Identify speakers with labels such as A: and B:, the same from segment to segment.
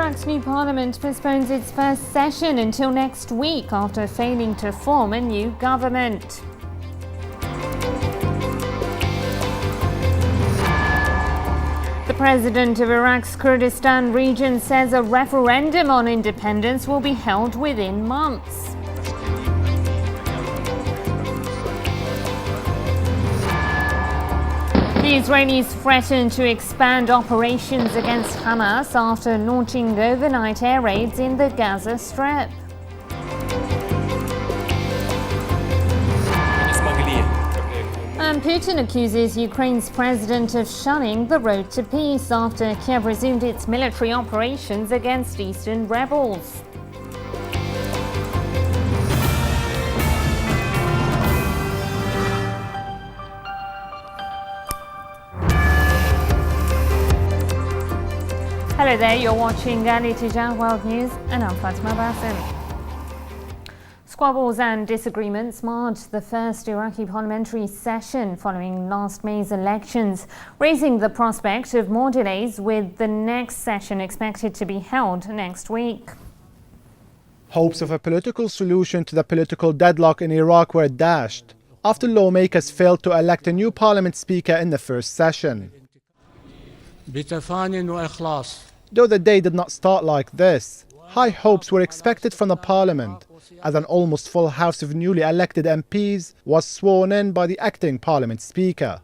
A: Iraq's new parliament postpones its first session until next week after failing to form a new government. The president of Iraq's Kurdistan region says a referendum on independence will be held within months. The Israelis threaten to expand operations against Hamas after launching overnight air raids in the Gaza Strip. And Putin accuses Ukraine's president of shunning the road to peace after Kiev resumed its military operations against eastern rebels. Hello there, you're watching Ali Tijan World News and I'm Fatima Basim. Squabbles and disagreements marred the first Iraqi parliamentary session following last May's elections, raising the prospect of more delays, with the next session expected to be held next week.
B: Hopes of a political solution to the political deadlock in Iraq were dashed after lawmakers failed to elect a new parliament speaker in the first session. Though the day did not start like this, high hopes were expected from the parliament, as an almost full house of newly elected MPs was sworn in by the acting parliament speaker.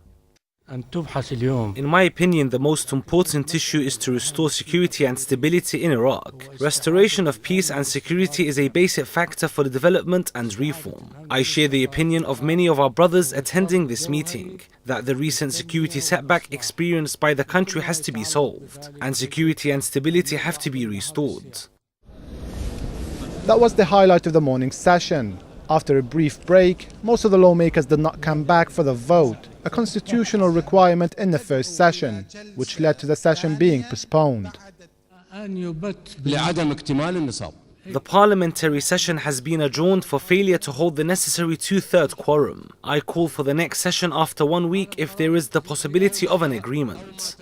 C: In my opinion, the most important issue is to restore security and stability in Iraq. Restoration of peace and security is a basic factor for the development and reform. I share the opinion of many of our brothers attending this meeting that the recent security setback experienced by the country has to be solved, and security and stability have to be restored.
B: That was the highlight of the morning session. After a brief break, most of the lawmakers did not come back for the vote, a constitutional requirement in the first session, which led to the session being postponed.
C: The parliamentary session has been adjourned for failure to hold the necessary two-thirds quorum. I call for the next session after 1 week if there is the possibility of an agreement.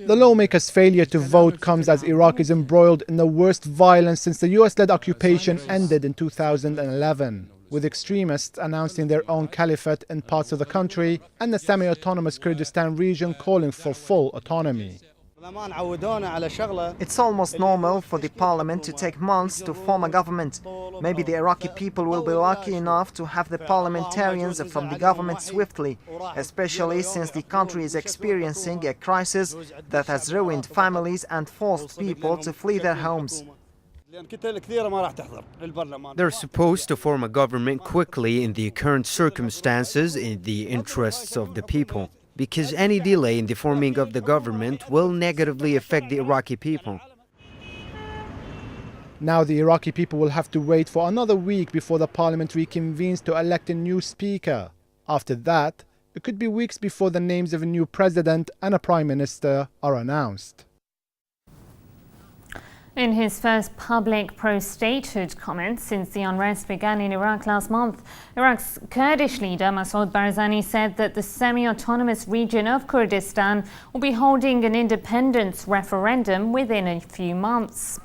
B: The lawmakers' failure to vote comes as Iraq is embroiled in the worst violence since the US-led occupation ended in 2011, with extremists announcing their own caliphate in parts of the country and the semi-autonomous Kurdistan region calling for full autonomy.
D: It's almost normal for the parliament to take months to form a government. Maybe the Iraqi people will be lucky enough to have the parliamentarians from the government swiftly, especially since the country is experiencing a crisis that has ruined families and forced people to flee their homes.
E: They're supposed to form a government quickly in the current circumstances in the interests of the people, because any delay in the forming of the government will negatively affect the Iraqi people.
B: Now the Iraqi people will have to wait for another week before the parliament reconvenes to elect a new speaker. After that, it could be weeks before the names of a new president and a prime minister are announced.
A: In his first public pro-statehood comments since the unrest began in Iraq last month, Iraq's Kurdish leader Masoud Barzani said that the semi-autonomous region of Kurdistan will be holding an independence referendum within a few months.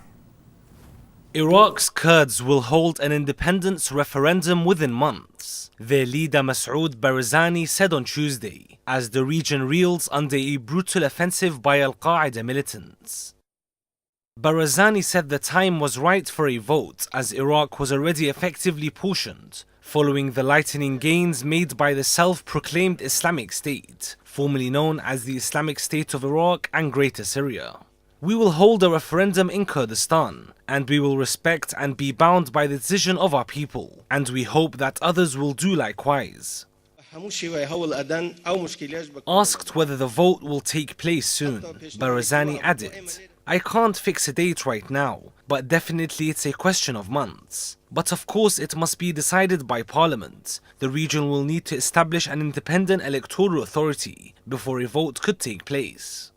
C: Iraq's Kurds will hold an independence referendum within months, their leader Masoud Barzani said on Tuesday, as the region reels under a brutal offensive by Al-Qaeda militants. Barzani said the time was right for a vote as Iraq was already effectively portioned, following the lightning gains made by the self-proclaimed Islamic State, formerly known as the Islamic State of Iraq and Greater Syria. We will hold a referendum in Kurdistan, and we will respect and be bound by the decision of our people, and we hope that others will do likewise. Asked whether the vote will take place soon, Barzani added, I can't fix a date right now, but definitely it's a question of months. But of course it must be decided by Parliament. The region will need to establish an independent electoral authority before a vote could take place.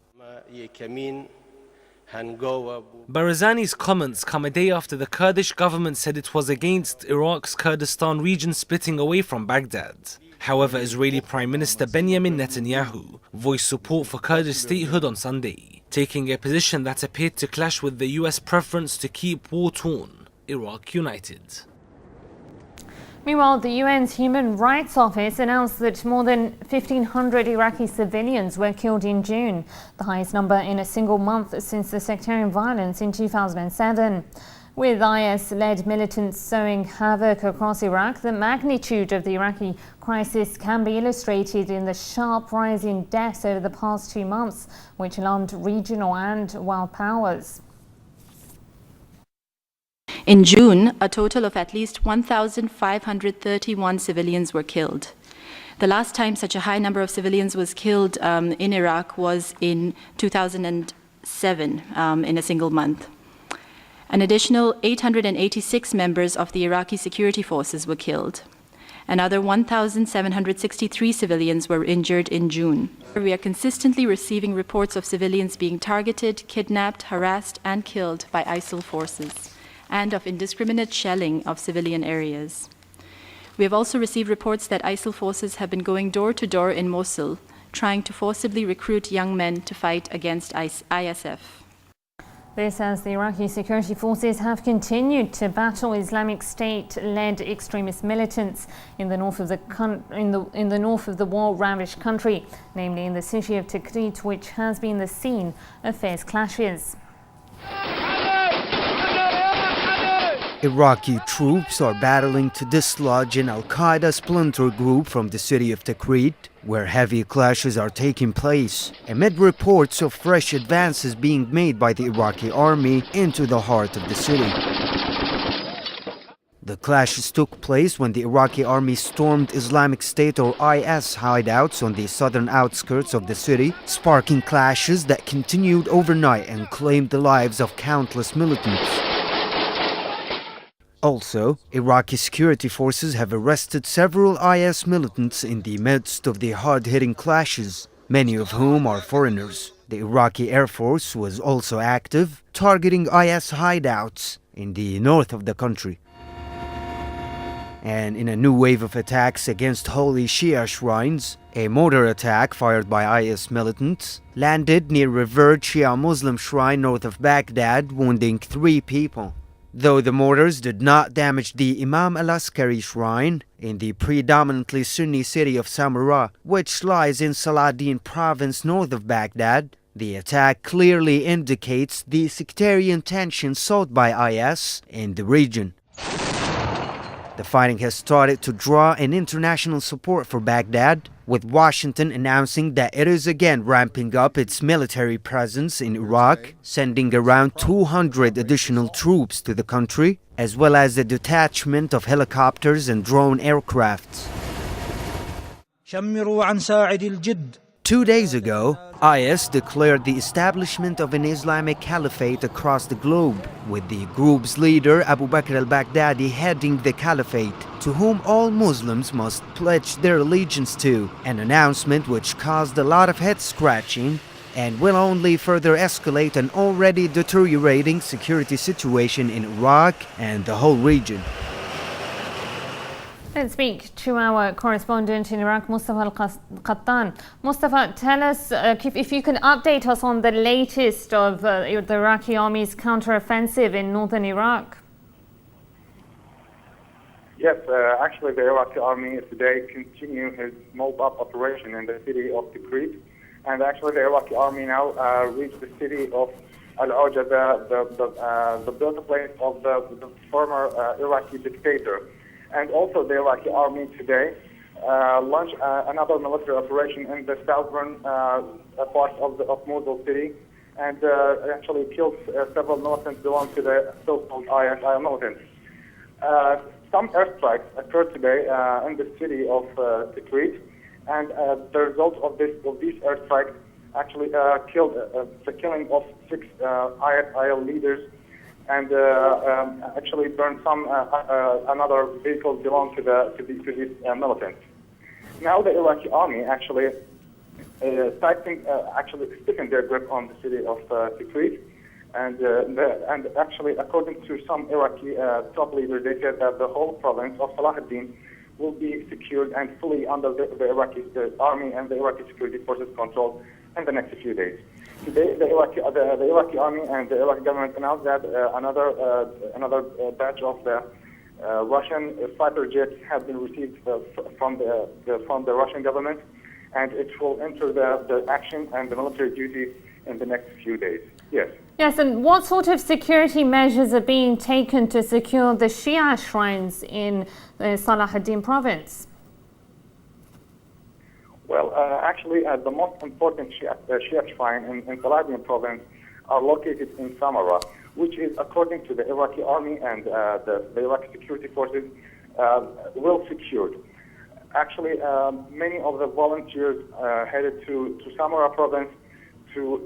C: Barzani's comments come a day after the Kurdish government said it was against Iraq's Kurdistan region splitting away from Baghdad. However, Israeli Prime Minister Benjamin Netanyahu voiced support for Kurdish statehood on Sunday, taking a position that appeared to clash with the US preference to keep war-torn Iraq united.
A: Meanwhile, the UN's Human Rights Office announced that more than 1,500 Iraqi civilians were killed in June, the highest number in a single month since the sectarian violence in 2007. With IS-led militants sowing havoc across Iraq, the magnitude of the Iraqi crisis can be illustrated in the sharp rise in deaths over the past 2 months, which alarmed regional and world powers.
F: In June, a total of at least 1,531 civilians were killed. The last time such a high number of civilians was killed in Iraq was in 2007, in a single month. An additional 886 members of the Iraqi security forces were killed. Another 1,763 civilians were injured in June. We are consistently receiving reports of civilians being targeted, kidnapped, harassed, and killed by ISIL forces, and of indiscriminate shelling of civilian areas. We have also received reports that ISIL forces have been going door to door in Mosul, trying to forcibly recruit young men to fight against ISF.
A: This as the Iraqi security forces have continued to battle Islamic State-led extremist militants in the north of the war-ravaged country, namely in the city of Tikrit, which has been the scene of fierce clashes.
E: Iraqi troops are battling to dislodge an Al-Qaeda splinter group from the city of Tikrit, where heavy clashes are taking place, amid reports of fresh advances being made by the Iraqi army into the heart of the city. The clashes took place when the Iraqi army stormed Islamic State or IS hideouts on the southern outskirts of the city, sparking clashes that continued overnight and claimed the lives of countless militants. Also, Iraqi security forces have arrested several IS militants in the midst of the hard-hitting clashes, many of whom are foreigners. The Iraqi Air Force was also active, targeting IS hideouts in the north of the country. And in a new wave of attacks against holy Shia shrines, a mortar attack fired by IS militants landed near a revered Shia Muslim shrine north of Baghdad, wounding 3 people. Though the mortars did not damage the Imam al-Askari shrine in the predominantly Sunni city of Samarra, which lies in Saladin province north of Baghdad, the attack clearly indicates the sectarian tension sought by IS in the region. The fighting has started to draw an international support for Baghdad, with Washington announcing that it is again ramping up its military presence in Iraq, sending around 200 additional troops to the country, as well as a detachment of helicopters and drone aircrafts. 2 days ago, IS declared the establishment of an Islamic caliphate across the globe, with the group's leader Abu Bakr al-Baghdadi heading the caliphate, to whom all Muslims must pledge their allegiance to, an announcement which caused a lot of head-scratching and will only further escalate an already deteriorating security situation in Iraq and the whole region.
A: Let's speak to our correspondent in Iraq, Mustafa Al-Qattan. Mustafa, tell us if you can update us on the latest of the Iraqi army's counter-offensive in northern Iraq.
G: Yes, actually the Iraqi army today continues his mop-up operation in the city of Tikrit. And actually the Iraqi army now reached the city of Al-Auja, the birthplace of the former Iraqi dictator. And also the Iraqi army today launched another military operation in the southern part of Mosul city, and actually killed several militants belonging to the so-called ISIL militants. Some airstrikes occurred today in the city of Tikrit, and the result of these airstrikes actually killed the killing of 6 ISIL leaders, and actually burned some another vehicle belonging to these militants. Now the Iraqi army actually sticking their grip on the city of Tikrit, and actually according to some Iraqi top leaders, they said that the whole province of Salahuddin will be secured and fully under the Iraqi army and the Iraqi security forces control in the next few days. Today, the Iraqi army and the Iraqi government announced that another batch of the Russian fighter jets have been received from the Russian government, and it will enter the action and the military duty in the next few days. Yes.
A: Yes, and what sort of security measures are being taken to secure the Shia shrines in the Salah ad-Din province?
G: Well, actually, the most important Shia shrine in Salah ad-Din province are located in Samarra, which is, according to the Iraqi army and the Iraqi security forces, well secured. Actually, many of the volunteers headed to Samarra province to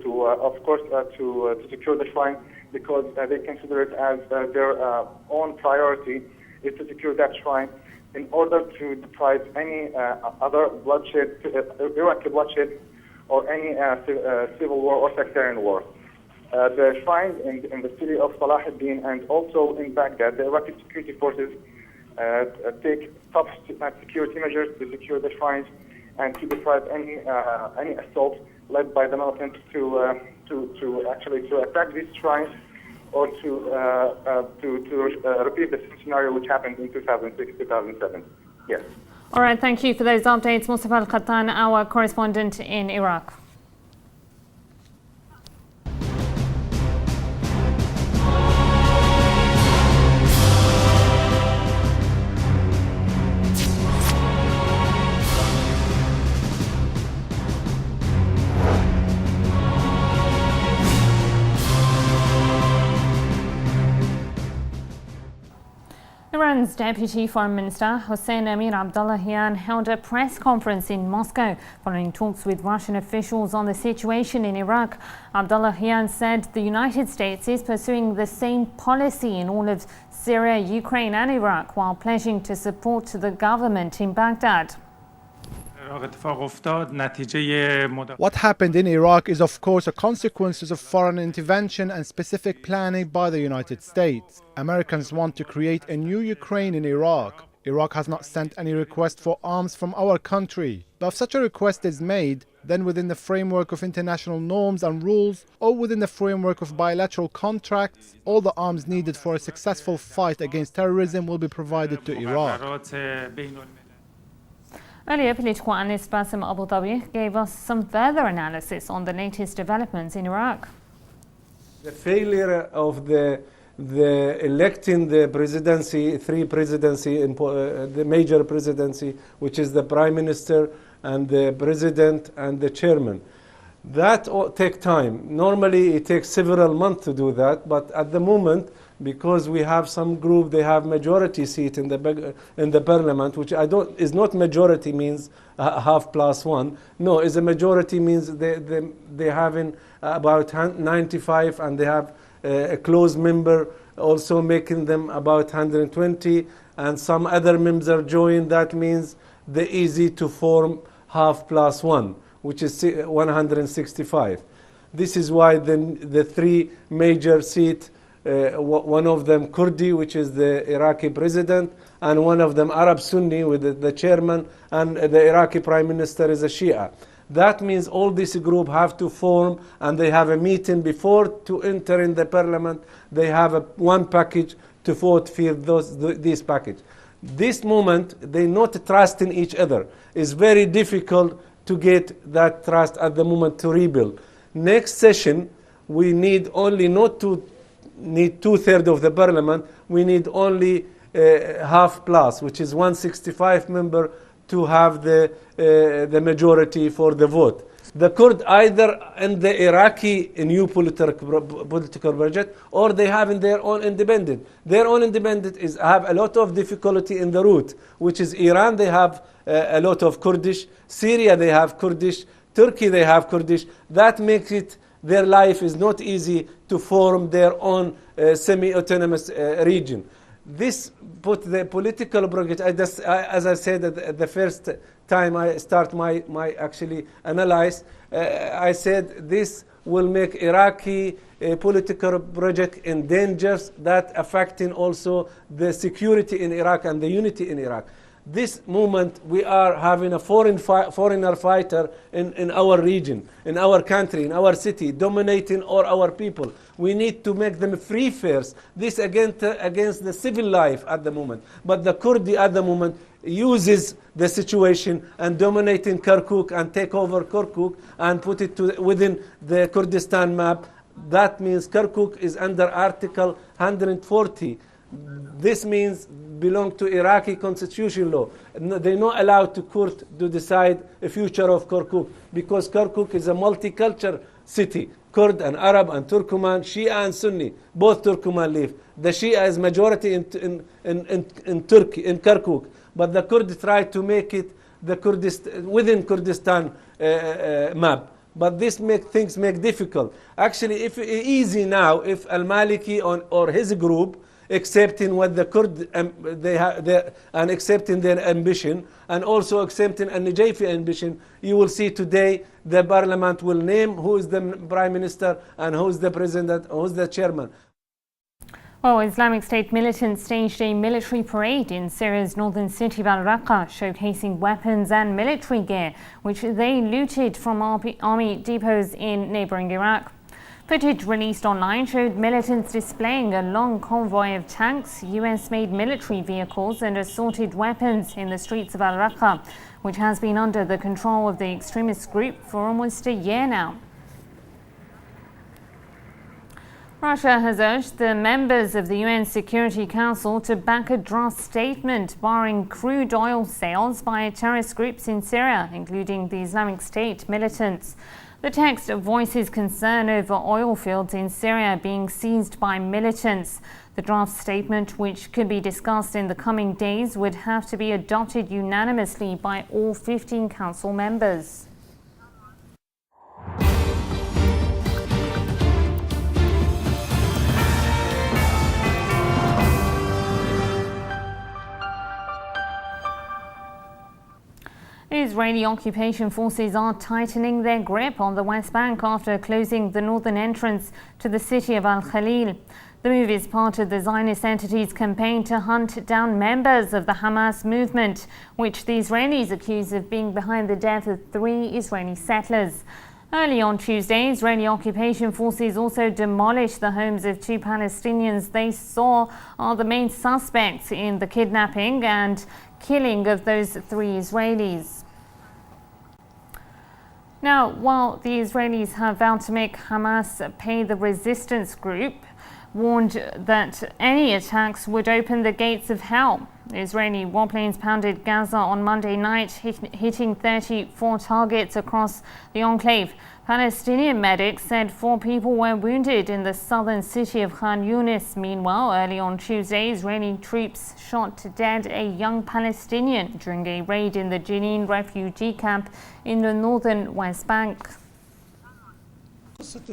G: secure the shrine, because they consider it as their own priority is to secure that shrine in order to deprive any other bloodshed, Iraqi bloodshed, or any civil war or sectarian war. The shrines in the city of Salah ad-Din and also in Baghdad, the Iraqi security forces take tough security measures to secure the shrines and to deprive any assault led by the militants to attack these shrines or to repeat the scenario which happened in 2006-2007. Yes.
A: All right, thank you for those updates, Mustafa Al-Qattan, our correspondent in Iraq. Iran's Deputy Foreign Minister Hossein Amir-Abdollahian held a press conference in Moscow following talks with Russian officials on the situation in Iraq. Abdollahian said the United States is pursuing the same policy in all of Syria, Ukraine and Iraq, while pledging to support the government in Baghdad.
B: What happened in Iraq is, of course, a consequence of foreign intervention and specific planning by the United States. Americans want to create a new Ukraine in Iraq. Iraq has not sent any request for arms from our country. But if such a request is made, then within the framework of international norms and rules, or within the framework of bilateral contracts, all the arms needed for a successful fight against terrorism will be provided to Iraq.
A: Earlier, political analyst Bassem Abu Dhabi gave us some further analysis on the latest developments in Iraq.
H: The failure of the electing the presidency, the major presidency, which is the prime minister and the president and the chairman. That take time. Normally it takes several months to do that, but at the moment, because we have some group, they have majority seat in the parliament, which is not majority means half plus one. No, is a majority means they having about 95, and they have a close member also making them about 120, and some other members join. That means they're easy to form half plus one, which is 165. This is why the three major seats, one of them Kurdi, which is the Iraqi president, and one of them Arab Sunni with the chairman, and the Iraqi prime minister is a Shia. That means all this group have to form, and they have a meeting before to enter in the parliament. They have one package to vote for this package. This moment, they not trusting each other. It's very difficult to get that trust at the moment to rebuild. Next session, we need only not to need 2/3 of the parliament. We need only half plus, which is 165 member, to have the majority for the vote. The Kurd either in the Iraqi new political budget, or they have in their own independent. Their own independent have a lot of difficulty in the route, which is Iran. They have a lot of Kurdish. Syria they have Kurdish. Turkey they have Kurdish. That makes it their life is not easy to form their own semi-autonomous region. This put the political project. As I said at the first time I start my actually analyze, I said this will make Iraqi political project endangered, that affecting also the security in Iraq and the unity in Iraq. This moment, we are having a foreigner fighter in our region, in our country, in our city, dominating all our people. We need to make them free first. This against the civil life at the moment. But the Kurdi at the moment uses the situation and dominating Kirkuk and take over Kirkuk and put it within the Kurdistan map. That means Kirkuk is under Article 140. This means belong to Iraqi constitution law. They're not allowed to court to decide the future of Kirkuk because Kirkuk is a multicultural city. Kurd and Arab and Turkoman, Shia and Sunni, both Turkoman live. The Shia is majority in Turkey, in Kirkuk. But the Kurds try to make it the within Kurdistan map. But this things make difficult. Actually, if easy now, if Al-Maliki or his group accepting what the Kurd and accepting their ambition, and also accepting a Najafi ambition, you will see today the parliament will name who is the prime minister and who is the president, who is the chairman.
A: Well, Islamic State militants staged a military parade in Syria's northern city of al-Raqqa, showcasing weapons and military gear, which they looted from army depots in neighboring Iraq. Footage released online showed militants displaying a long convoy of tanks, US-made military vehicles and assorted weapons in the streets of al-Raqqa, which has been under the control of the extremist group for almost a year now. Russia has urged the members of the UN Security Council to back a draft statement barring crude oil sales by terrorist groups in Syria, including the Islamic State militants. The text voices concern over oil fields in Syria being seized by militants. The draft statement, which could be discussed in the coming days, would have to be adopted unanimously by all 15 Council members. Israeli occupation forces are tightening their grip on the West Bank after closing the northern entrance to the city of Al-Khalil. The move is part of the Zionist entity's campaign to hunt down members of the Hamas movement, which the Israelis accuse of being behind the death of 3 Israeli settlers. Early on Tuesday, Israeli occupation forces also demolished the homes of 2 Palestinians they saw are the main suspects in the kidnapping and killing of those 3 Israelis. Now, while the Israelis have vowed to make Hamas pay, the resistance group warned that any attacks would open the gates of hell. Israeli warplanes pounded Gaza on Monday night, hitting 34 targets across the enclave. Palestinian medics said 4 people were wounded in the southern city of Khan Yunis. Meanwhile, early on Tuesday, Israeli troops shot dead a young Palestinian during a raid in the Jenin refugee camp in the northern West Bank.
I: If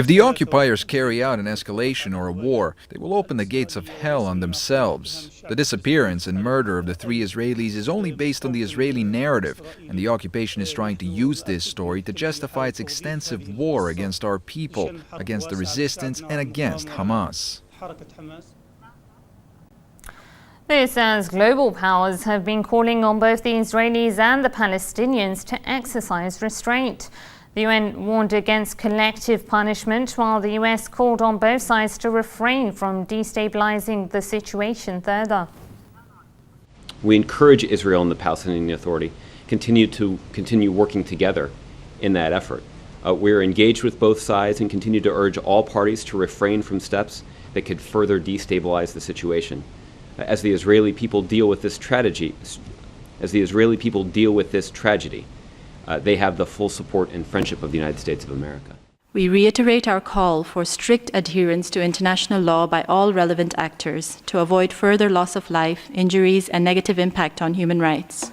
I: the occupiers carry out an escalation or a war, they will open the gates of hell on themselves. The disappearance and murder of the 3 Israelis is only based on the Israeli narrative, and the occupation is trying to use this story to justify its extensive war against our people, against the resistance, and against Hamas.
A: This as global powers have been calling on both the Israelis and the Palestinians to exercise restraint. The UN warned against collective punishment, while the US called on both sides to refrain from destabilizing the situation further.
J: We encourage Israel and the Palestinian Authority continue working together in that effort. We're engaged with both sides and continue to urge all parties to refrain from steps that could further destabilize the situation. As the Israeli people deal with this tragedy, they have the full support and friendship of the United States of America.
F: We reiterate our call for strict adherence to international law by all relevant actors to avoid further loss of life, injuries, and negative impact on human rights.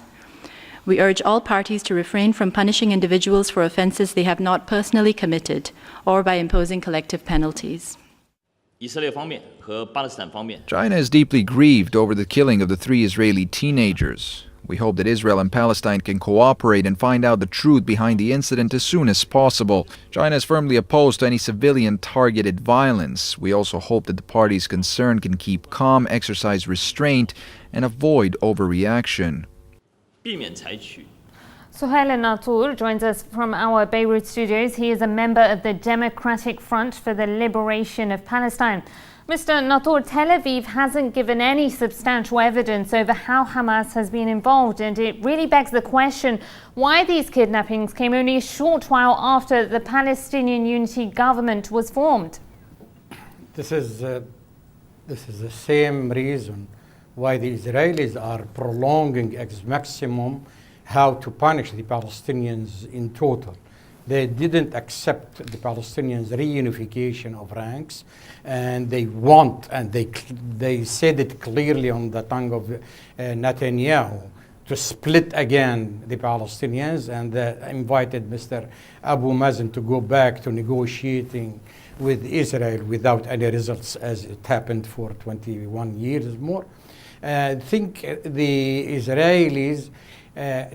F: We urge all parties to refrain from punishing individuals for offenses they have not personally committed or by imposing collective penalties.
I: China is deeply grieved over the killing of the 3 Israeli teenagers. We hope that Israel and Palestine can cooperate and find out the truth behind the incident as soon as possible. China is firmly opposed to any civilian-targeted violence. We also hope that the parties concerned can keep calm, exercise restraint, and avoid overreaction.
A: Suhail Natur joins us from our Beirut studios. He is a member of the Democratic Front for the Liberation of Palestine. Mr. Natur, Tel Aviv hasn't given any substantial evidence over how Hamas has been involved, and it really begs the question why these kidnappings came only a short while after the Palestinian Unity Government was formed.
K: This is the same reason why the Israelis are prolonging ex maximum how to punish the Palestinians in total. They didn't accept the Palestinians' reunification of ranks, and they want, and they said it clearly on the tongue of Netanyahu, to split again the Palestinians, and invited Mr. Abu Mazen to go back to negotiating with Israel without any results, as it happened for 21 years more. I think the Israelis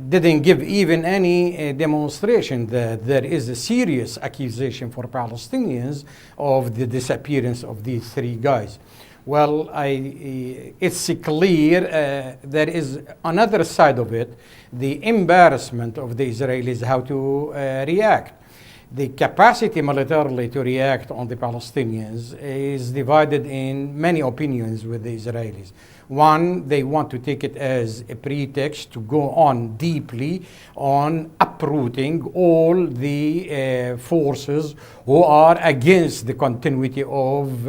K: didn't give even any demonstration that there is a serious accusation for Palestinians of the disappearance of these three guys. Well, it's clear there is another side of it, the embarrassment of the Israelis, how to react. The capacity militarily to react on the Palestinians is divided in many opinions with the Israelis. One, they want to take it as a pretext to go on deeply on uprooting all the forces who are against the continuity of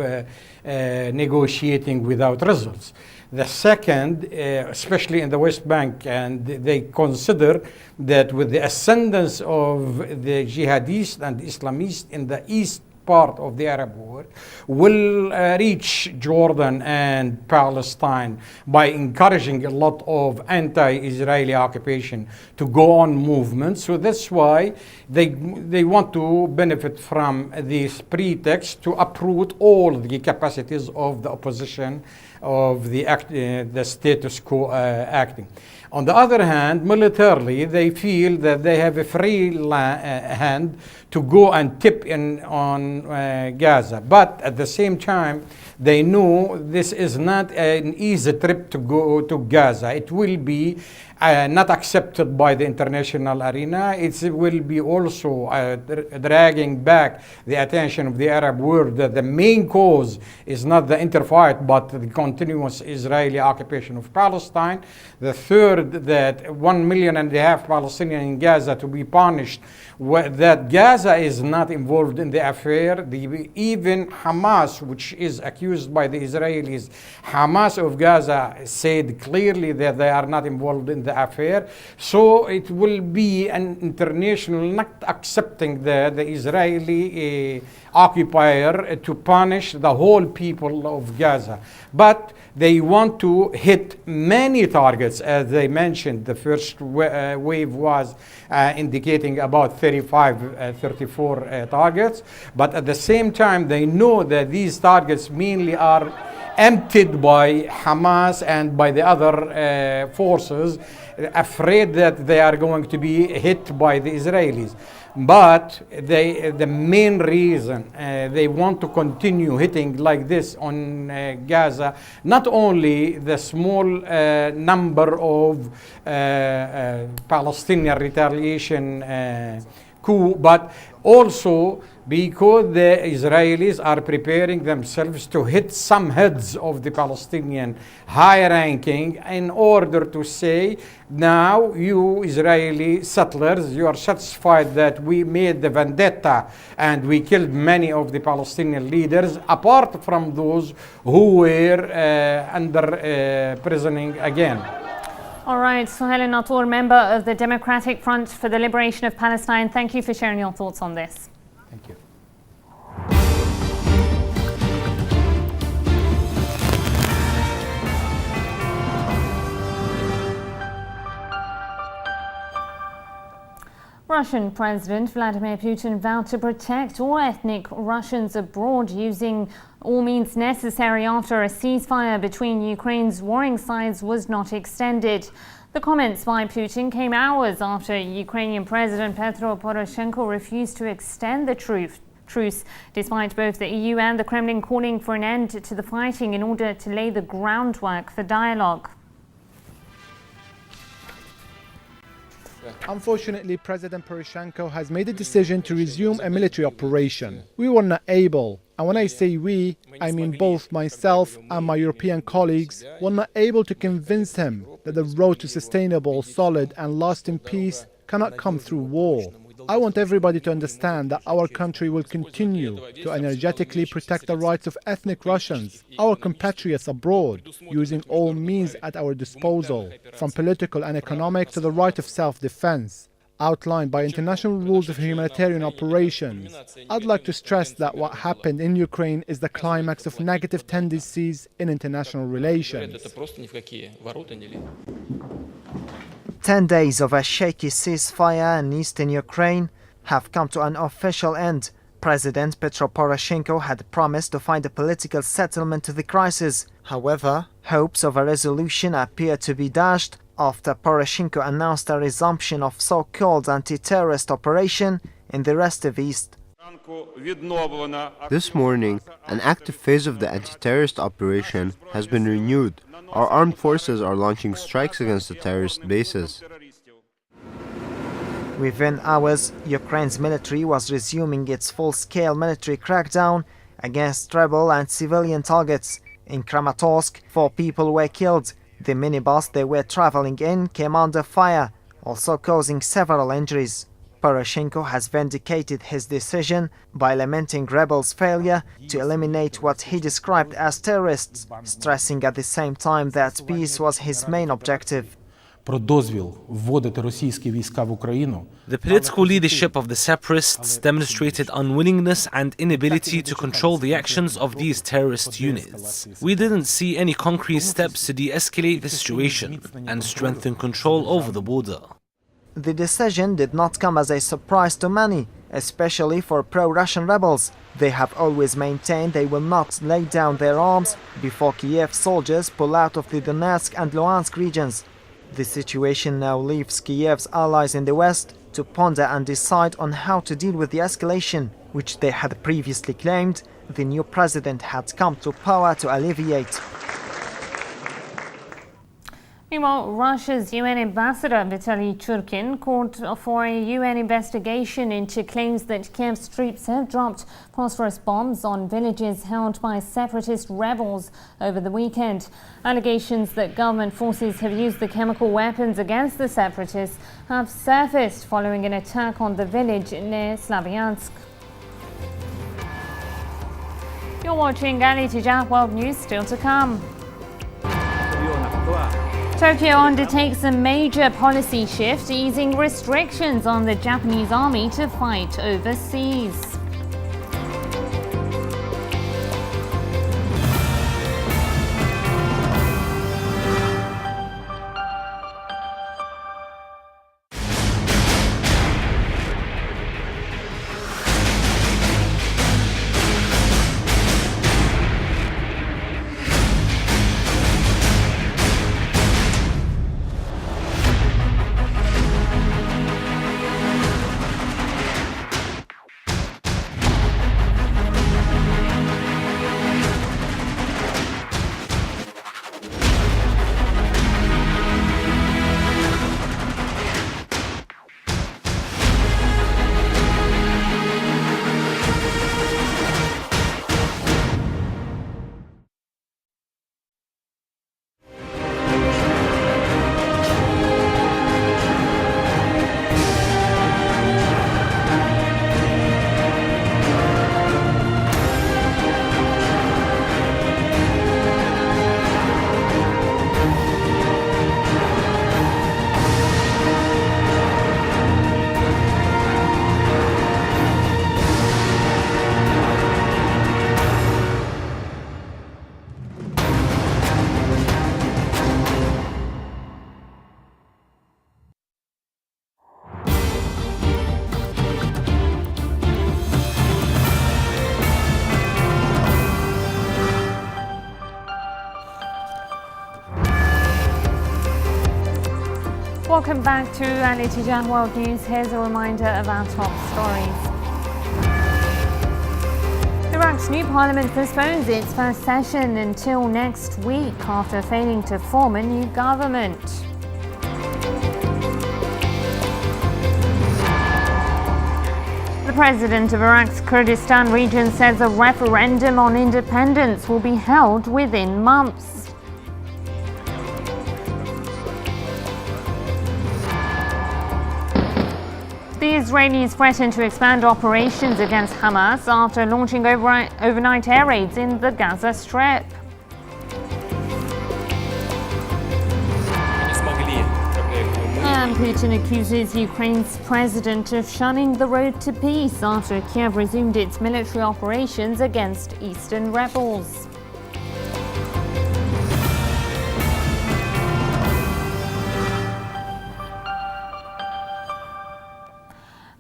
K: negotiating without results. The second, especially in the West Bank, and they consider that with the ascendance of the jihadists and Islamists in the east part of the Arab world, will reach Jordan and Palestine by encouraging a lot of anti-Israeli occupation to go on movements. So that's why they want to benefit from this pretext to uproot all the capacities of the opposition, of the status quo acting. On the other hand, militarily, they feel that they have a free hand to go and tip in on Gaza. But at the same time, they know this is not an easy trip to go to Gaza. It will be not accepted by the international arena. It will be also dragging back the attention of the Arab world that the main cause is not the interfight, but the continuous Israeli occupation of Palestine. The third, that 1.5 million Palestinians in Gaza to be punished, that Gaza is not involved in the affair. Even Hamas, which is accused by the Israelis, Hamas of Gaza said clearly that they are not involved in the affair. So it will be an international not accepting the Israeli occupier to punish the whole people of Gaza. But they want to hit many targets, as they mentioned. The first wave was indicating about 34 targets. But at the same time, they know that these targets mainly are emptied by Hamas and by the other forces, afraid that they are going to be hit by the Israelis. But the main reason they want to continue hitting like this on Gaza, not only the small number of Palestinian retaliation coup, but also because the Israelis are preparing themselves to hit some heads of the Palestinian high ranking in order to say, now you Israeli settlers, you are satisfied that we made the vendetta and we killed many of the Palestinian leaders, apart from those who were under prisoning again.
A: All right, Suhail Natur, member of the Democratic Front for the Liberation of Palestine, thank you for sharing your thoughts on this.
K: Thank you.
A: Russian President Vladimir Putin vowed to protect all ethnic Russians abroad using all means necessary after a ceasefire between Ukraine's warring sides was not extended. The comments by Putin came hours after Ukrainian President Petro Poroshenko refused to extend the truce, despite both the EU and the Kremlin calling for an end to the fighting in order to lay the groundwork for dialogue.
B: Unfortunately, President Poroshenko has made a decision to resume a military operation. We were not able, and when I say we, I mean both myself and my European colleagues, were not able to convince him that the road to sustainable, solid and lasting peace cannot come through war. I want everybody to understand that our country will continue to energetically protect the rights of ethnic Russians, our compatriots abroad, using all means at our disposal, from political and economic to the right of self-defense, outlined by international rules of humanitarian operations. I'd like to stress that what happened in Ukraine is the climax of negative tendencies in international relations.
D: 10 days of a shaky ceasefire in eastern Ukraine have come to an official end. President Petro Poroshenko had promised to find a political settlement to the crisis. However, hopes of a resolution appear to be dashed after Poroshenko announced a resumption of so-called anti-terrorist operation in the Rostov East.
L: This morning, an active phase of the anti-terrorist operation has been renewed. Our armed forces are launching strikes against the terrorist bases.
D: Within hours, Ukraine's military was resuming its full-scale military crackdown against rebel and civilian targets. In Kramatorsk, 4 people were killed. The minibus they were traveling in came under fire, also causing several injuries. Poroshenko has vindicated his decision by lamenting rebels' failure to eliminate what he described as terrorists, stressing at the same time that peace was his main objective.
C: The political leadership of the separatists demonstrated unwillingness and inability to control the actions of these terrorist units. We didn't see any concrete steps to de-escalate the situation and strengthen control over the border.
D: The decision did not come as a surprise to many, especially for pro-Russian rebels. They have always maintained they will not lay down their arms before Kiev soldiers pull out of the Donetsk and Luhansk regions. The situation now leaves Kiev's allies in the West to ponder and decide on how to deal with the escalation, which they had previously claimed the new president had come to power to alleviate.
A: Meanwhile, Russia's UN ambassador Vitaly Churkin called for a UN investigation into claims that Kiev's troops have dropped phosphorus bombs on villages held by separatist rebels over the weekend. Allegations that government forces have used the chemical weapons against the separatists have surfaced following an attack on the village near Slavyansk. You're watching Ali Tijah World News, still to come. Tokyo undertakes a major policy shift, easing restrictions on the Japanese army to fight overseas. Welcome back to AEE TV World News. Here's a reminder of our top stories. Iraq's new parliament postpones its first session until next week after failing to form a new government. The president of Iraq's Kurdistan region says a referendum on independence will be held within months. The Israelis threaten to expand operations against Hamas after launching overnight air raids in the Gaza Strip. And Putin accuses Ukraine's president of shunning the road to peace after Kiev resumed its military operations against eastern rebels.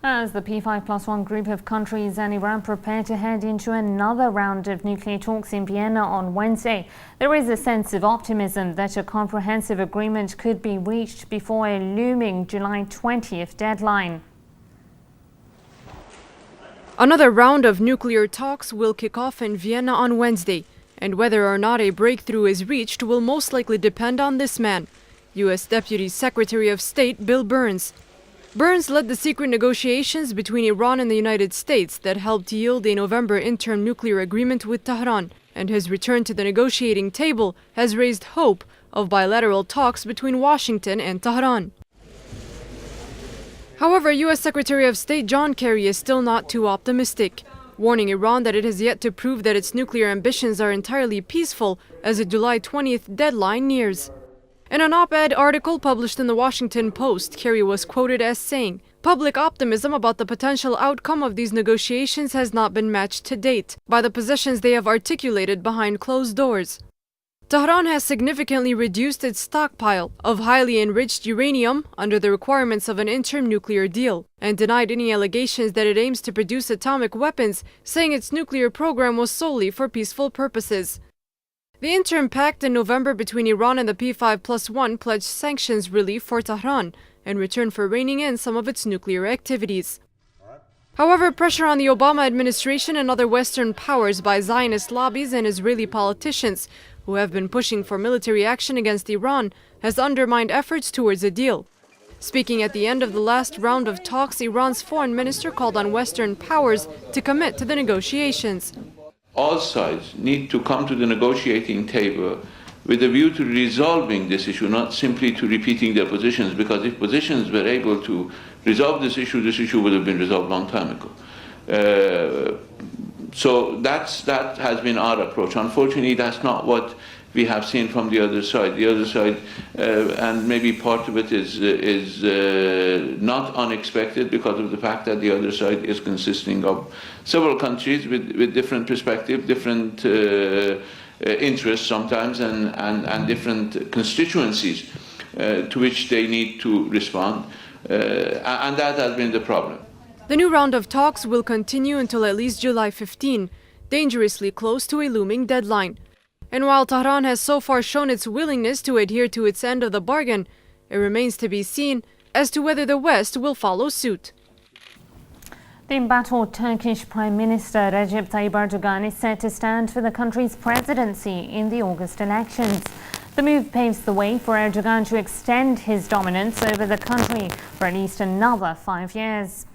A: As the P5+1 group of countries and Iran prepare to head into another round of nuclear talks in Vienna on Wednesday, there is a sense of optimism that a comprehensive agreement could be reached before a looming July 20th deadline.
M: Another round of nuclear talks will kick off in Vienna on Wednesday, and whether or not a breakthrough is reached will most likely depend on this man, U.S. Deputy Secretary of State Bill Burns. Burns led the secret negotiations between Iran and the United States that helped yield a November interim nuclear agreement with Tehran, and his return to the negotiating table has raised hope of bilateral talks between Washington and Tehran. However, U.S. Secretary of State John Kerry is still not too optimistic, warning Iran that it has yet to prove that its nuclear ambitions are entirely peaceful as a July 20th deadline nears. In an op-ed article published in the Washington Post, Kerry was quoted as saying, "Public optimism about the potential outcome of these negotiations has not been matched to date by the positions they have articulated behind closed doors." Tehran has significantly reduced its stockpile of highly enriched uranium under the requirements of an interim nuclear deal, and denied any allegations that it aims to produce atomic weapons, saying its nuclear program was solely for peaceful purposes. The interim pact in November between Iran and the P5+1 pledged sanctions relief for Tehran in return for reining in some of its nuclear activities. However, pressure on the Obama administration and other Western powers by Zionist lobbies and Israeli politicians who have been pushing for military action against Iran has undermined efforts towards a deal. Speaking at the end of the last round of talks, Iran's foreign minister called on Western powers to commit to the negotiations.
N: All sides need to come to the negotiating table with a view to resolving this issue, not simply to repeating their positions, because if positions were able to resolve this issue would have been resolved a long time ago. So that has been our approach. Unfortunately, that's not what we have seen from the other side. The other side, and maybe part of it is not unexpected because of the fact that the other side is consisting of several countries with different perspectives, different interests sometimes, and different constituencies to which they need to respond. And that has been the problem.
M: The new round of talks will continue until at least July 15, dangerously close to a looming deadline. And while Tehran has so far shown its willingness to adhere to its end of the bargain, it remains to be seen as to whether the West will follow suit.
A: The embattled Turkish Prime Minister Recep Tayyip Erdogan is set to stand for the country's presidency in the August elections. The move paves the way for Erdogan to extend his dominance over the country for at least another 5 years.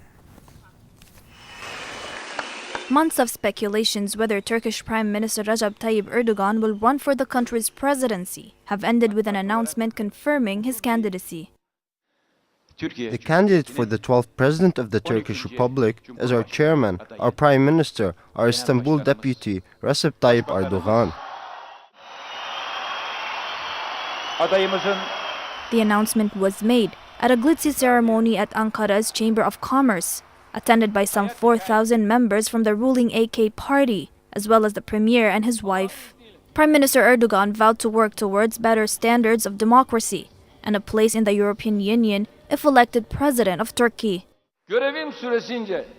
O: Months of speculations whether Turkish Prime Minister Recep Tayyip Erdogan will run for the country's presidency have ended with an announcement confirming his candidacy.
L: The candidate for the 12th President of the Turkish Republic is our chairman, our Prime Minister, our Istanbul deputy, Recep Tayyip Erdogan.
O: The announcement was made at a glitzy ceremony at Ankara's Chamber of Commerce, attended by some 4,000 members from the ruling AK party, as well as the premier and his wife. Prime Minister Erdogan vowed to work towards better standards of democracy and a place in the European Union if elected president of Turkey.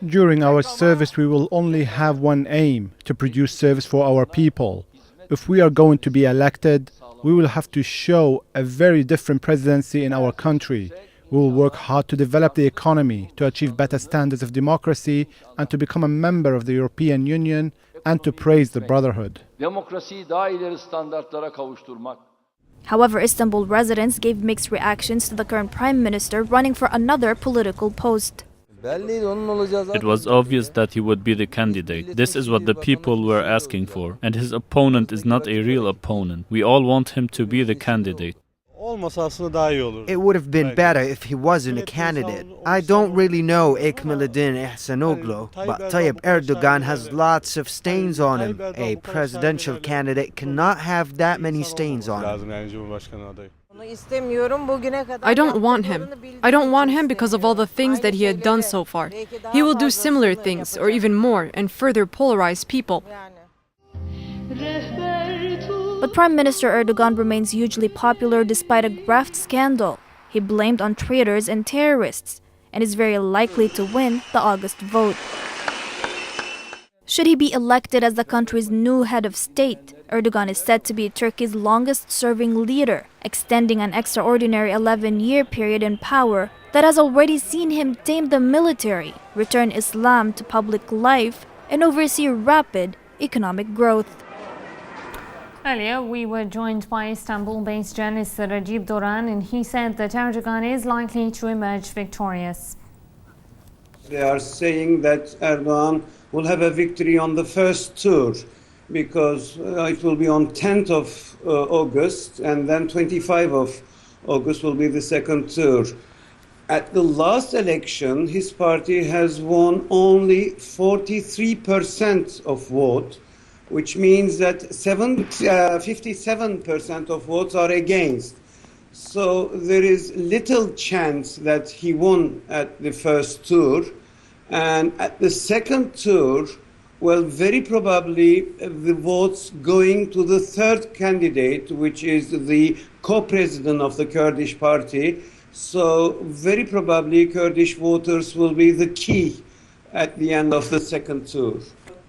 B: During our service, we will only have one aim: to produce service for our people. If we are going to be elected, we will have to show a very different presidency in our country. We will work hard to develop the economy, to achieve better standards of democracy, and to become a member of the European Union, and to praise the Brotherhood.
O: However, Istanbul residents gave mixed reactions to the current prime minister running for another political post.
P: It was obvious that he would be the candidate. This is what the people were asking for, and his opponent is not a real opponent. We all want him to be the candidate.
E: It would have been better if he wasn't a candidate. I don't really know Ekmelettin Ihsanoglu, but Tayyip Erdogan has lots of stains on him. A presidential candidate cannot have that many stains on him.
M: I don't want him. I don't want him because of all the things that he had done so far. He will do similar things, or even more, and further polarize people.
O: But Prime Minister Erdogan remains hugely popular despite a graft scandal. He blamed on traitors and terrorists, and is very likely to win the August vote. Should he be elected as the country's new head of state, Erdogan is said to be Turkey's longest-serving leader, extending an extraordinary 11-year period in power that has already seen him tame the military, return Islam to public life, and oversee rapid economic growth.
A: Earlier, we were joined by Istanbul-based journalist Rajib Doran, and he said that Erdogan is likely to emerge victorious.
H: They are saying that Erdogan will have a victory on the first tour because it will be on 10th of August, and then 25th of August will be the second tour. At the last election, his party has won only 43% of vote, which means that 57% of votes are against. So there is little chance that he won at the first tour. And at the second tour, well, very probably the votes going to the third candidate, which is the co-president of the Kurdish party. So very probably Kurdish voters will be the key at the end of the second tour.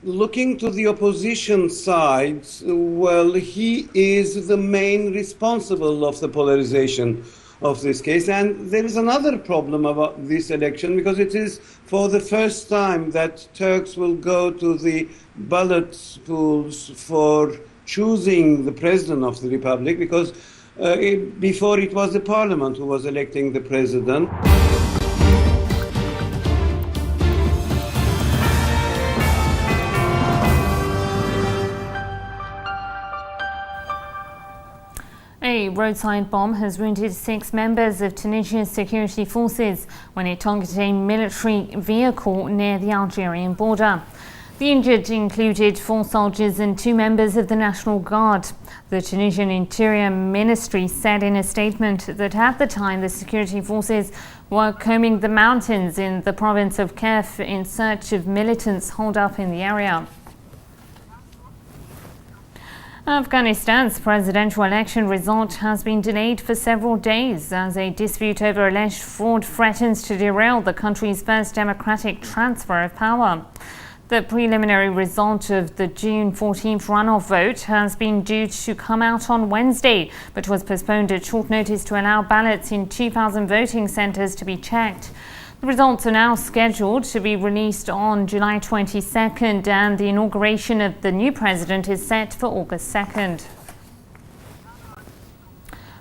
H: Looking to the opposition side, well, he is the main responsible of the polarization of this case. And there is another problem about this election, because it is for the first time that Turks will go to the ballot pools for choosing the president of the republic, because before it was the parliament who was electing the president.
A: A roadside bomb has wounded 6 members of Tunisia's security forces when it targeted a military vehicle near the Algerian border. The injured included 4 soldiers and 2 members of the National Guard. The Tunisian Interior Ministry said in a statement that at the time the security forces were combing the mountains in the province of Kef in search of militants holed up in the area. Afghanistan's presidential election result has been delayed for several days as a dispute over alleged fraud threatens to derail the country's first democratic transfer of power. The preliminary result of the June 14th runoff vote has been due to come out on Wednesday, but was postponed at short notice to allow ballots in 2,000 voting centres to be checked. The results are now scheduled to be released on July 22nd, and the inauguration of the new president is set for August 2nd.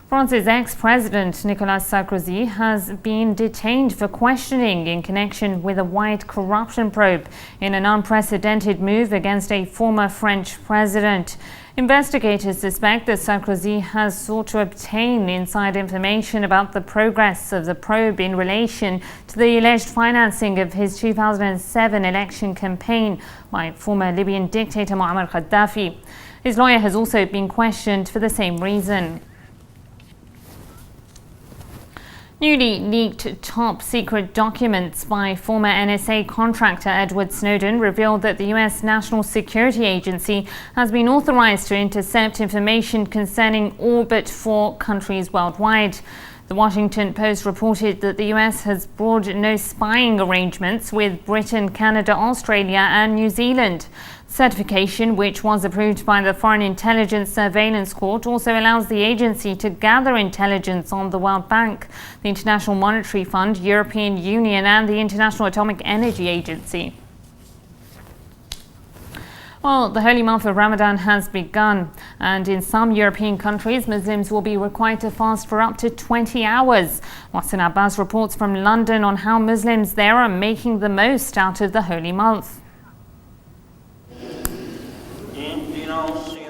A: France's ex-president Nicolas Sarkozy has been detained for questioning in connection with a wide corruption probe in an unprecedented move against a former French president. Investigators suspect that Sarkozy has sought to obtain inside information about the progress of the probe in relation to the alleged financing of his 2007 election campaign by former Libyan dictator Muammar Gaddafi. His lawyer has also been questioned for the same reason. Newly leaked top-secret documents by former NSA contractor Edward Snowden revealed that the U.S. National Security Agency has been authorized to intercept information concerning all but 4 countries worldwide. The Washington Post reported that the US has broad no spying arrangements with Britain, Canada, Australia and New Zealand. Certification, which was approved by the Foreign Intelligence Surveillance Court, also allows the agency to gather intelligence on the World Bank, the International Monetary Fund, European Union and the International Atomic Energy Agency. Well, the holy month of Ramadan has begun, and in some European countries, Muslims will be required to fast for up to 20 hours. Mohsin Abbas reports from London on how Muslims there are making the most out of the holy month.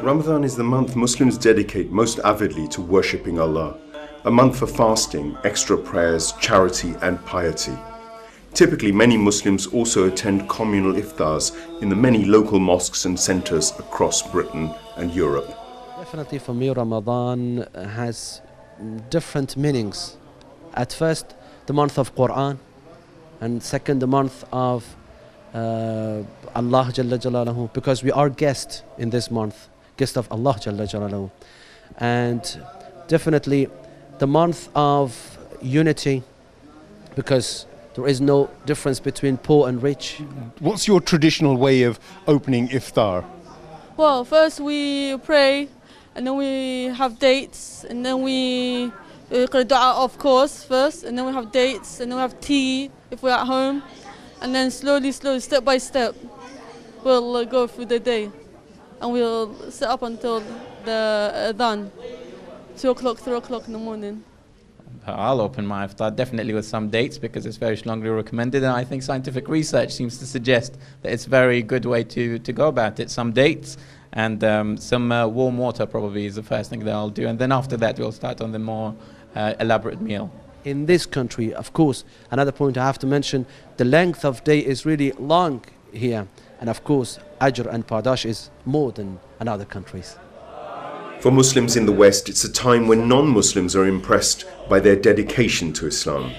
Q: Ramadan is the month Muslims dedicate most avidly to worshipping Allah, a month for fasting, extra prayers, charity and piety. Typically, many Muslims also attend communal iftars in the many local mosques and centres across Britain and Europe.
R: Definitely for me, Ramadan has different meanings. At first, the month of Quran, and second, the month of Allah Jalla Jalaluhu, because we are guests in this month, guest of Allah Jalla Jalaluhu. And definitely the month of unity, because there is no difference between poor and rich.
Q: What's your traditional way of opening iftar?
S: Well, first we pray, and then we have dates, and then we dua, of course, first, and then we have dates, and then we have tea if we're at home, and then slowly, step by step, we'll go through the day, and we'll sit up until the adhan, 2 o'clock, 3 o'clock in the morning.
T: I'll open my iftar definitely with some dates because it's very strongly recommended, and I think scientific research seems to suggest that it's a very good way to go about it. Some dates and some warm water probably is the first thing that I'll do, and then after that we'll start on the more elaborate meal.
R: In this country, of course, another point I have to mention, the length of day is really long here, and of course Ajr and Pardash is more than in other countries.
Q: For Muslims in the West, it's a time when non-Muslims are impressed by their dedication to Islam.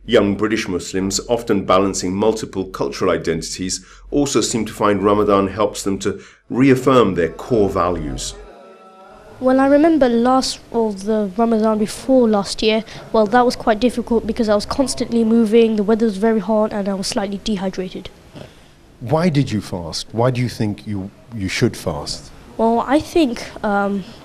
Q: Young British Muslims, often balancing multiple cultural identities, also seem to find Ramadan helps them to reaffirm their core values.
U: Well, I remember the Ramadan before last year, well, that was quite difficult because I was constantly moving, the weather was very hot and I was slightly dehydrated.
Q: Why did you fast? Why do you think you should fast?
U: Well, I think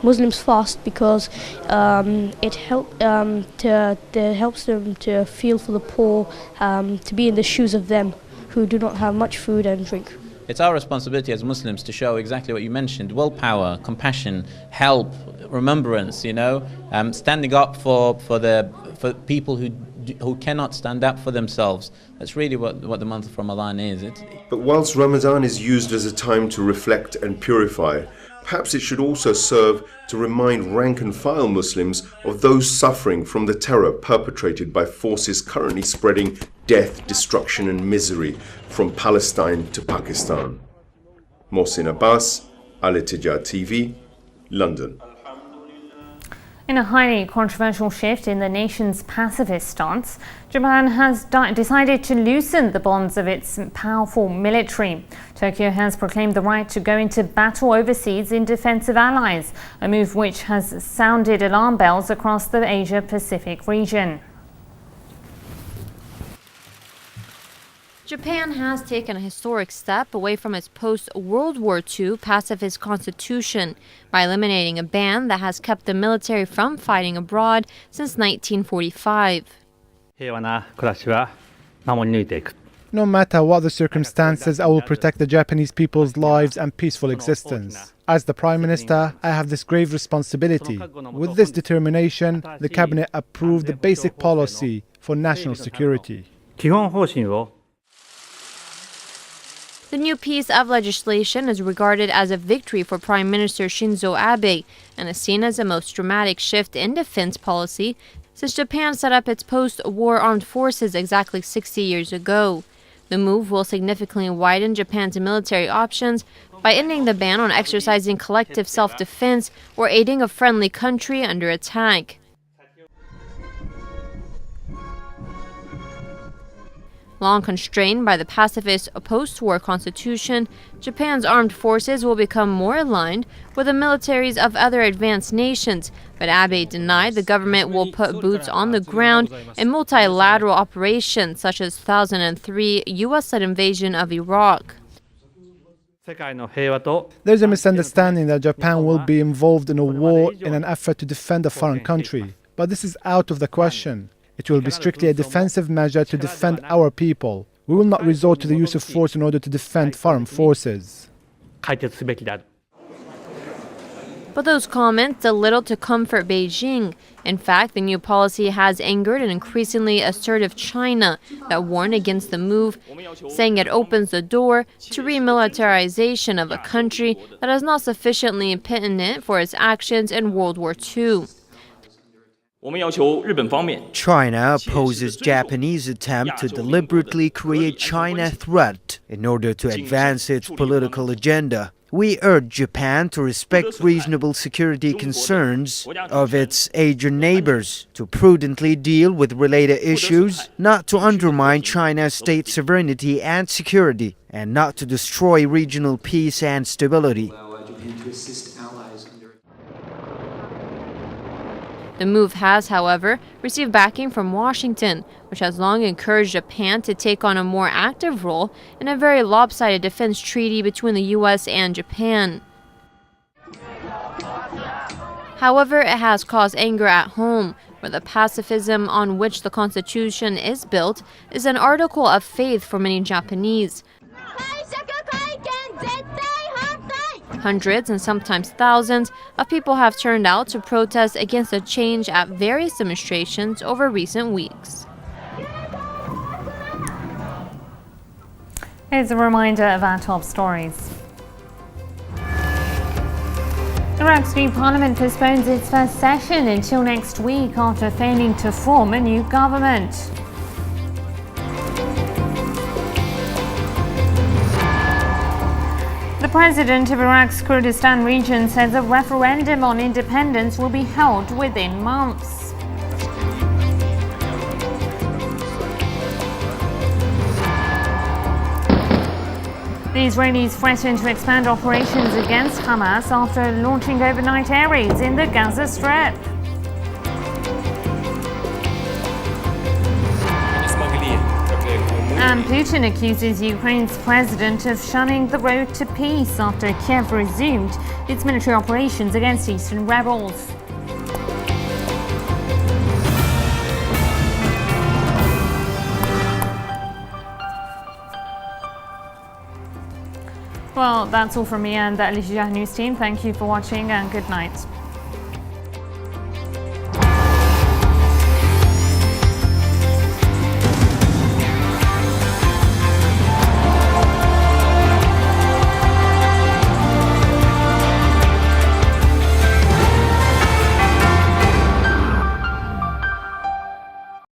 U: Muslims fast because it helps them to feel for the poor, to be in the shoes of them who do not have much food and drink.
T: It's our responsibility as Muslims to show exactly what you mentioned: willpower, compassion, help, remembrance. Standing up for people who cannot stand up for themselves. That's really what the month of Ramadan is.
Q: But whilst Ramadan is used as a time to reflect and purify, perhaps it should also serve to remind rank-and-file Muslims of those suffering from the terror perpetrated by forces currently spreading death, destruction and misery from Palestine to Pakistan. Mohsin Abbas, AEE TV, London.
A: In a highly controversial shift in the nation's pacifist stance, Japan has decided to loosen the bonds of its powerful military. Tokyo has proclaimed the right to go into battle overseas in defense of allies, a move which has sounded alarm bells across the Asia-Pacific region.
V: Japan has taken a historic step away from its post-World War II pacifist constitution by eliminating a ban that has kept the military from fighting abroad since 1945.
B: No matter what the circumstances, I will protect the Japanese people's lives and peaceful existence. As the Prime Minister, I have this grave responsibility. With this determination, the Cabinet approved the basic policy for national security.
V: The new piece of legislation is regarded as a victory for Prime Minister Shinzo Abe and is seen as the most dramatic shift in defense policy since Japan set up its post-war armed forces exactly 60 years ago. The move will significantly widen Japan's military options by ending the ban on exercising collective self-defense or aiding a friendly country under attack. Long constrained by the pacifist post-war constitution, Japan's armed forces will become more aligned with the militaries of other advanced nations, but Abe denied the government will put boots on the ground in multilateral operations such as 2003 U.S.-led invasion of Iraq.
B: There's a misunderstanding that Japan will be involved in a war in an effort to defend a foreign country, but this is out of the question. It will be strictly a defensive measure to defend our people. We will not resort to the use of force in order to defend foreign forces.
V: But those comments did little to comfort Beijing. In fact, the new policy has angered an increasingly assertive China that warned against the move, saying it opens the door to remilitarization of a country that is not sufficiently penitent for its actions in World War II.
E: China opposes Japanese attempt to deliberately create China threat in order to advance its political agenda. We urge Japan to respect reasonable security concerns of its Asian neighbors, to prudently deal with related issues, not to undermine China's state sovereignty and security, and not to destroy regional peace and stability.
V: The move has, however, received backing from Washington, which has long encouraged Japan to take on a more active role in a very lopsided defense treaty between the U.S. and Japan. However, it has caused anger at home, where the pacifism on which the Constitution is built is an article of faith for many Japanese. Hundreds and sometimes thousands of people have turned out to protest against the change at various demonstrations over recent weeks.
A: Here's a reminder of our top stories. Iraq's new parliament postpones its first session until next week after failing to form a new government. The president of Iraq's Kurdistan region says a referendum on independence will be held within months. The Israelis threaten to expand operations against Hamas after launching overnight air raids in the Gaza Strip. And Putin accuses Ukraine's president of shunning the road to peace after Kiev resumed its military operations against eastern rebels. Well, that's all from me and the Al News team. Thank you for watching and good night.